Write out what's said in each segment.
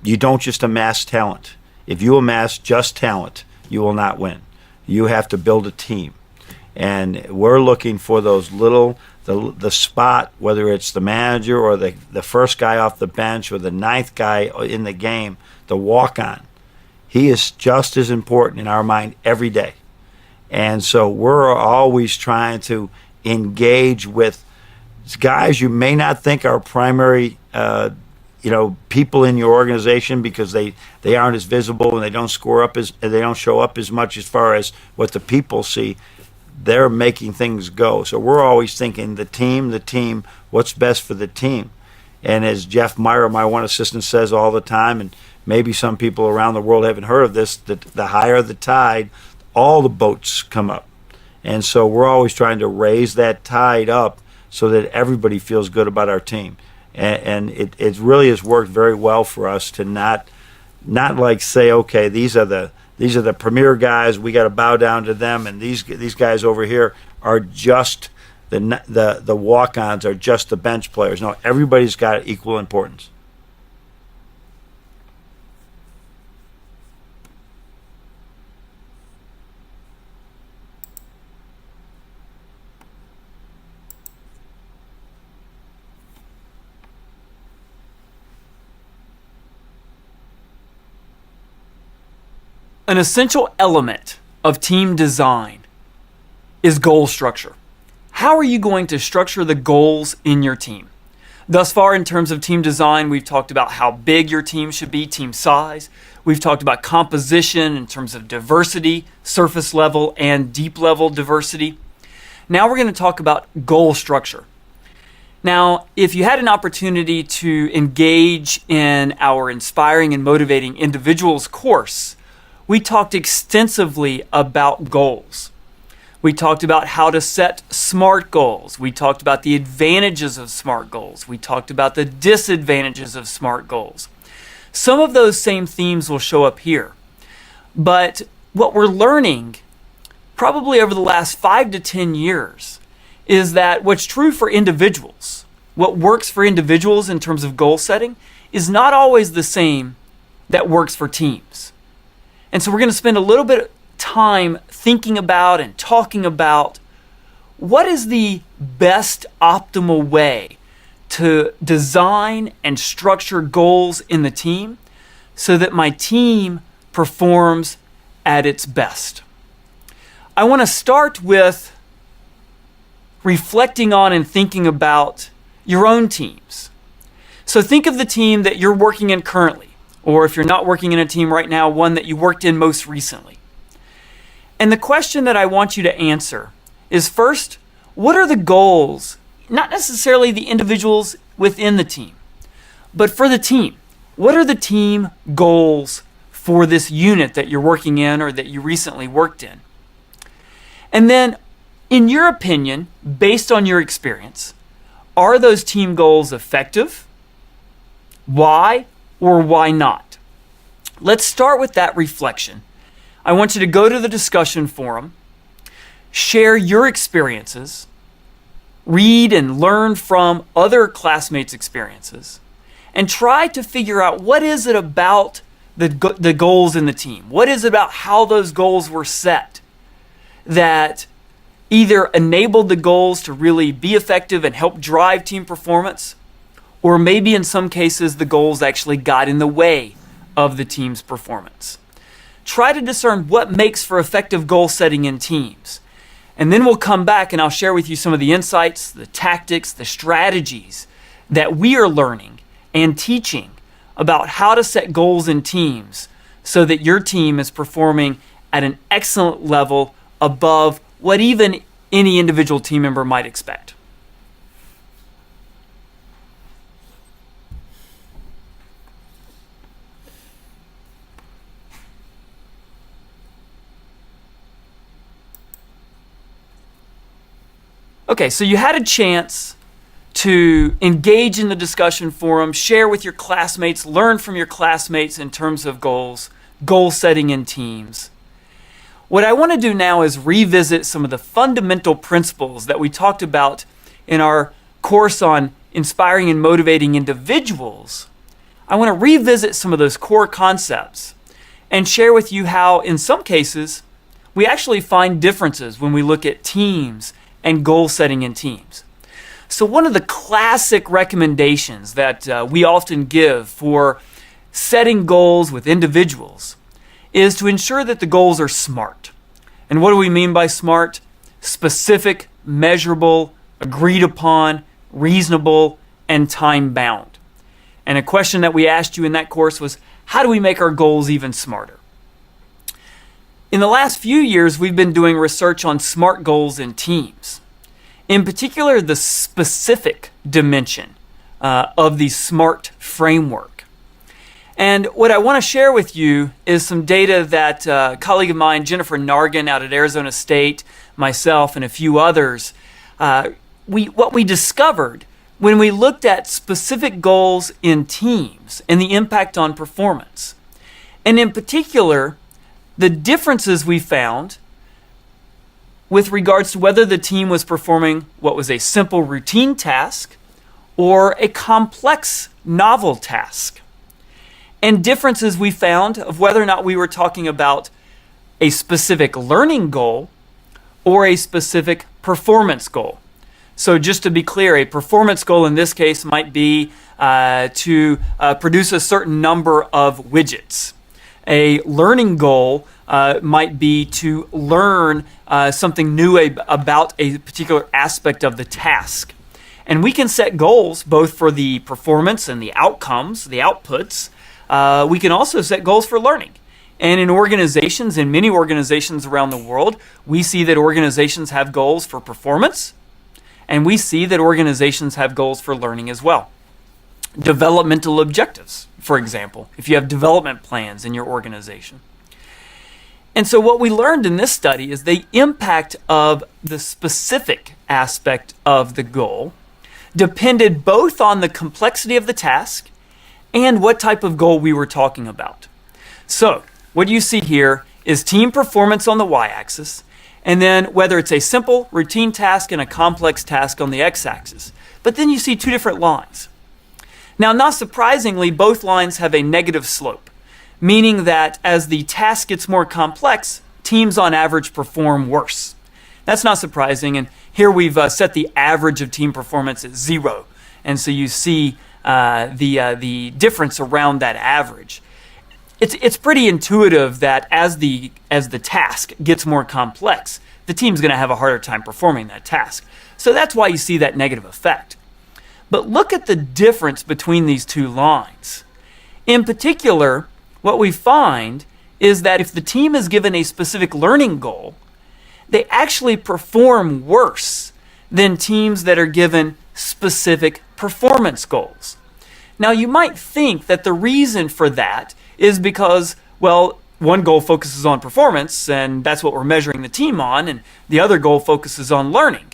you don't just amass talent. If you amass just talent, you will not win. You have to build a team. And we're looking for those little, the spot, whether it's the manager or the first guy off the bench or the ninth guy in the game, the walk-on. He is just as important in our mind every day. And so we're always trying to engage with guys you may not think are primary people in your organization because they aren't as visible and they don't show up as much as far as what the people see. They're making things go. So we're always thinking the team, what's best for the team. And as Jeff Meyer, my one assistant, says all the time, and maybe some people around the world haven't heard of this, that the higher the tide, all the boats come up. And so we're always trying to raise that tide up so that everybody feels good about our team. And it really has worked very well for us to not like say, okay, these are the premier guys, we got to bow down to them, and these guys over here are just the walk-ons, are just the bench players. No, everybody's got equal importance. An essential element of team design is goal structure. How are you going to structure the goals in your team? Thus far, in terms of team design, we've talked about how big your team should be, team size. We've talked about composition in terms of diversity, surface level and deep level diversity. Now we're going to talk about goal structure. Now, if you had an opportunity to engage in our Inspiring and Motivating Individuals course, we talked extensively about goals. We talked about how to set SMART goals. We talked about the advantages of SMART goals. We talked about the disadvantages of SMART goals. Some of those same themes will show up here. But what we're learning probably over the last 5 to 10 years is that what's true for individuals, what works for individuals in terms of goal setting, is not always the same that works for teams. And so we're going to spend a little bit of time thinking about and talking about what is the best optimal way to design and structure goals in the team so that my team performs at its best. I want to start with reflecting on and thinking about your own teams. So think of the team that you're working in currently. Or if you're not working in a team right now, one that you worked in most recently. And the question that I want you to answer is, first, what are the goals, not necessarily the individuals within the team, but for the team? What are the team goals for this unit that you're working in or that you recently worked in? And then, in your opinion, based on your experience, are those team goals effective? Why? Or why not? Let's start with that reflection. I want you to go to the discussion forum, share your experiences, read and learn from other classmates' experiences, and try to figure out what is it about the goals in the team. What is it about how those goals were set that either enabled the goals to really be effective and help drive team performance, or maybe in some cases, the goals actually got in the way of the team's performance. Try to discern what makes for effective goal setting in teams. And then we'll come back and I'll share with you some of the insights, the tactics, the strategies that we are learning and teaching about how to set goals in teams so that your team is performing at an excellent level above what even any individual team member might expect. Okay, so you had a chance to engage in the discussion forum, share with your classmates, learn from your classmates in terms of goals, goal setting in teams. What I want to do now is revisit some of the fundamental principles that we talked about in our course on inspiring and motivating individuals. I want to revisit some of those core concepts and share with you how, in some cases, we actually find differences when we look at teams and goal setting in teams. So one of the classic recommendations that we often give for setting goals with individuals is to ensure that the goals are SMART. And what do we mean by SMART? Specific, measurable, agreed upon, reasonable, and time-bound. And a question that we asked you in that course was, how do we make our goals even smarter? In the last few years, we've been doing research on SMART goals in teams. In particular, the specific dimension of the SMART framework. And what I want to share with you is some data that a colleague of mine, Jennifer Nargan out at Arizona State, myself, and a few others, what we discovered when we looked at specific goals in teams and the impact on performance. And in particular, the differences we found with regards to whether the team was performing what was a simple routine task or a complex novel task. And differences we found of whether or not we were talking about a specific learning goal or a specific performance goal. So just to be clear, a performance goal in this case might be to produce a certain number of widgets. A learning goal might be to learn something new about a particular aspect of the task. And we can set goals both for the performance and the outcomes, the outputs. We can also set goals for learning. And in organizations, in many organizations around the world, we see that organizations have goals for performance, and we see that organizations have goals for learning as well. Developmental objectives, for example, if you have development plans in your organization. And so what we learned in this study is the impact of the specific aspect of the goal depended both on the complexity of the task and what type of goal we were talking about. So what you see here is team performance on the y-axis, and then whether it's a simple routine task and a complex task on the x-axis. But then you see two different lines. Now, not surprisingly, both lines have a negative slope, meaning that as the task gets more complex, teams on average perform worse. That's not surprising, and here we've set the average of team performance at 0. And so you see the difference around that average. It's pretty intuitive that as the task gets more complex, the team's going to have a harder time performing that task. So that's why you see that negative effect. But look at the difference between these two lines. In particular, what we find is that if the team is given a specific learning goal, they actually perform worse than teams that are given specific performance goals. Now, you might think that the reason for that is because, well, one goal focuses on performance, and that's what we're measuring the team on, and the other goal focuses on learning.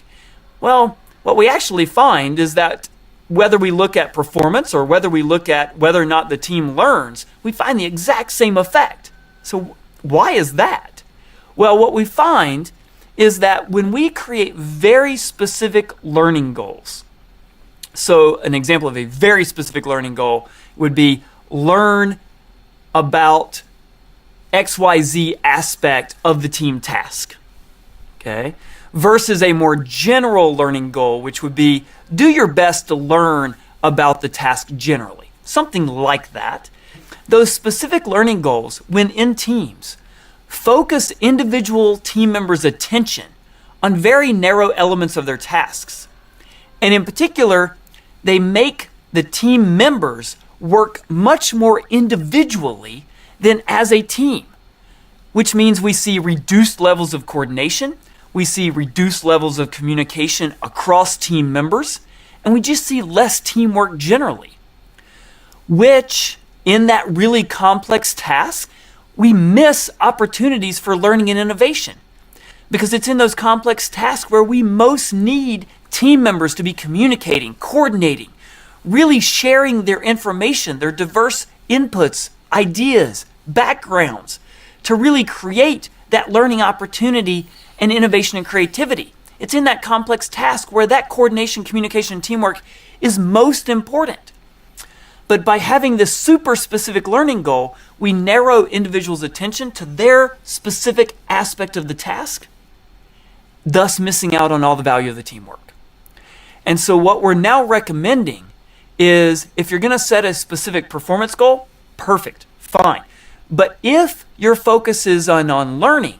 Well, what we actually find is that whether we look at performance or whether we look at whether or not the team learns, we find the exact same effect. So why is that? Well, what we find is that when we create very specific learning goals, so an example of a very specific learning goal would be learn about XYZ aspect of the team task, okay? Versus a more general learning goal, which would be do your best to learn about the task generally. Something like that. Those specific learning goals, when in teams, focus individual team members' attention on very narrow elements of their tasks. And in particular, they make the team members work much more individually than as a team, which means we see reduced levels of coordination, we see reduced levels of communication across team members, and we just see less teamwork generally, which in that really complex task, we miss opportunities for learning and innovation because it's in those complex tasks where we most need team members to be communicating, coordinating, really sharing their information, their diverse inputs, ideas, backgrounds, to really create that learning opportunity and innovation and creativity. It's in that complex task where that coordination, communication, and teamwork is most important. But by having this super specific learning goal, we narrow individuals' attention to their specific aspect of the task, thus missing out on all the value of the teamwork. And so what we're now recommending is, if you're going to set a specific performance goal, perfect, fine. But if your focus is on learning,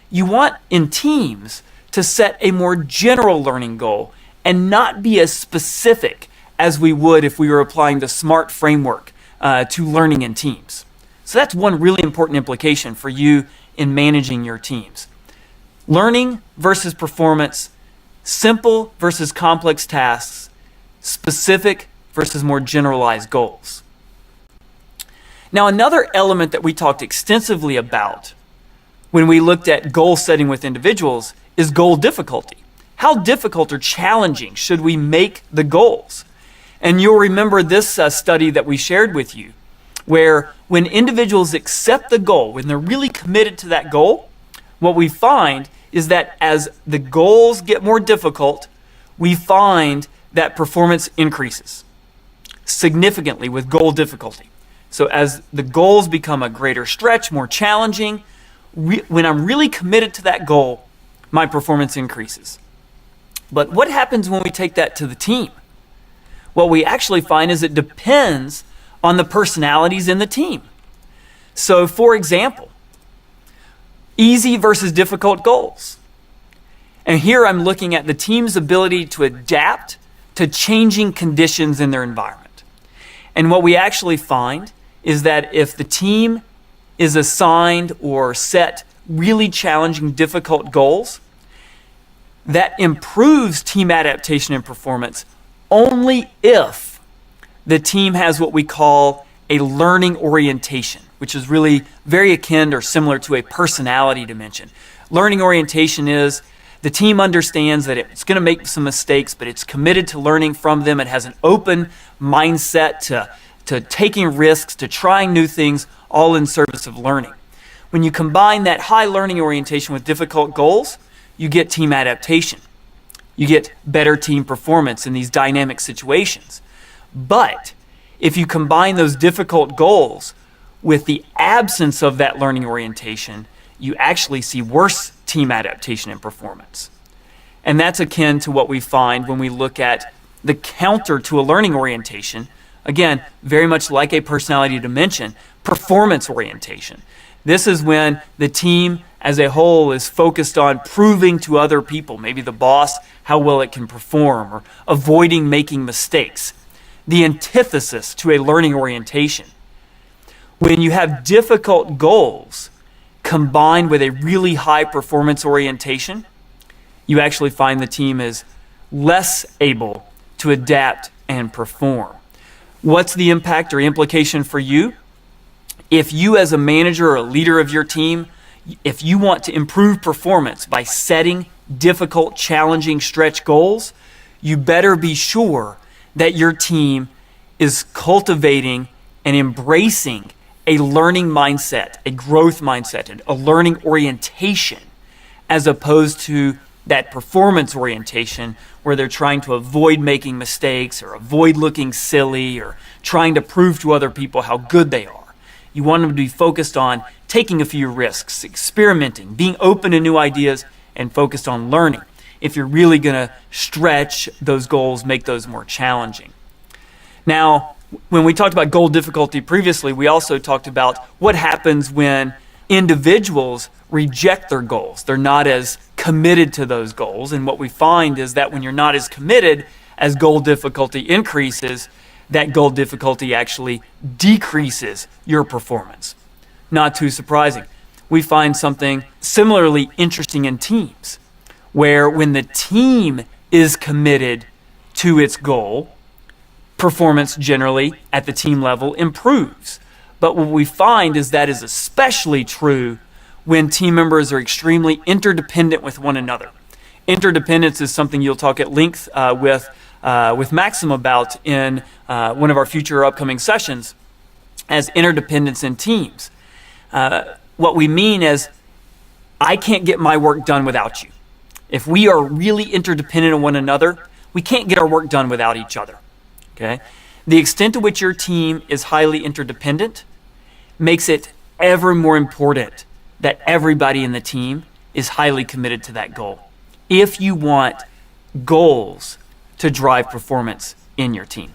you want in teams to set a more general learning goal and not be as specific as we would if we were applying the SMART framework to learning in teams. So that's one really important implication for you in managing your teams. Learning versus performance, simple versus complex tasks, specific versus more generalized goals. Now, another element that we talked extensively about when we looked at goal setting with individuals is goal difficulty. How difficult or challenging should we make the goals? And you'll remember this study that we shared with you, where when individuals accept the goal, when they're really committed to that goal, what we find is that as the goals get more difficult, we find that performance increases significantly with goal difficulty. So as the goals become a greater stretch, more challenging, when I'm really committed to that goal, my performance increases. But what happens when we take that to the team? What we actually find is it depends on the personalities in the team. So for example, easy versus difficult goals. And here I'm looking at the team's ability to adapt to changing conditions in their environment. And what we actually find is that if the team is assigned or set really challenging, difficult goals, that improves team adaptation and performance only if the team has what we call a learning orientation, which is really very akin or similar to a personality dimension. Learning orientation is the team understands that it's going to make some mistakes, but it's committed to learning from them. It has an open mindset to taking risks, to trying new things, all in service of learning. When you combine that high learning orientation with difficult goals, you get team adaptation. You get better team performance in these dynamic situations. But if you combine those difficult goals with the absence of that learning orientation, you actually see worse team adaptation and performance. And that's akin to what we find when we look at the counter to a learning orientation. Again, very much like a personality dimension, performance orientation. This is when the team as a whole is focused on proving to other people, maybe the boss, how well it can perform, or avoiding making mistakes. The antithesis to a learning orientation. When you have difficult goals combined with a really high performance orientation, you actually find the team is less able to adapt and perform. What's the impact or implication for you? If you as a manager or a leader of your team, if you want to improve performance by setting difficult, challenging stretch goals, you better be sure that your team is cultivating and embracing a learning mindset, a growth mindset, a learning orientation, as opposed to that performance orientation where they're trying to avoid making mistakes or avoid looking silly or trying to prove to other people how good they are. You want them to be focused on taking a few risks, experimenting, being open to new ideas, and focused on learning. If you're really going to stretch those goals, make those more challenging. Now, when we talked about goal difficulty previously, we also talked about what happens when individuals reject their goals. They're not as committed to those goals. And what we find is that when you're not as committed, as goal difficulty increases, that goal difficulty actually decreases your performance. Not too surprising. We find something similarly interesting in teams, where when the team is committed to its goal, performance generally at the team level improves. But what we find is that is especially true when team members are extremely interdependent with one another. Interdependence is something you'll talk at length with Maxim about in one of our future upcoming sessions as interdependence in teams. What we mean is, I can't get my work done without you. If we are really interdependent on one another, we can't get our work done without each other. Okay? The extent to which your team is highly interdependent makes it ever more important that everybody in the team is highly committed to that goal if you want goals to drive performance in your team.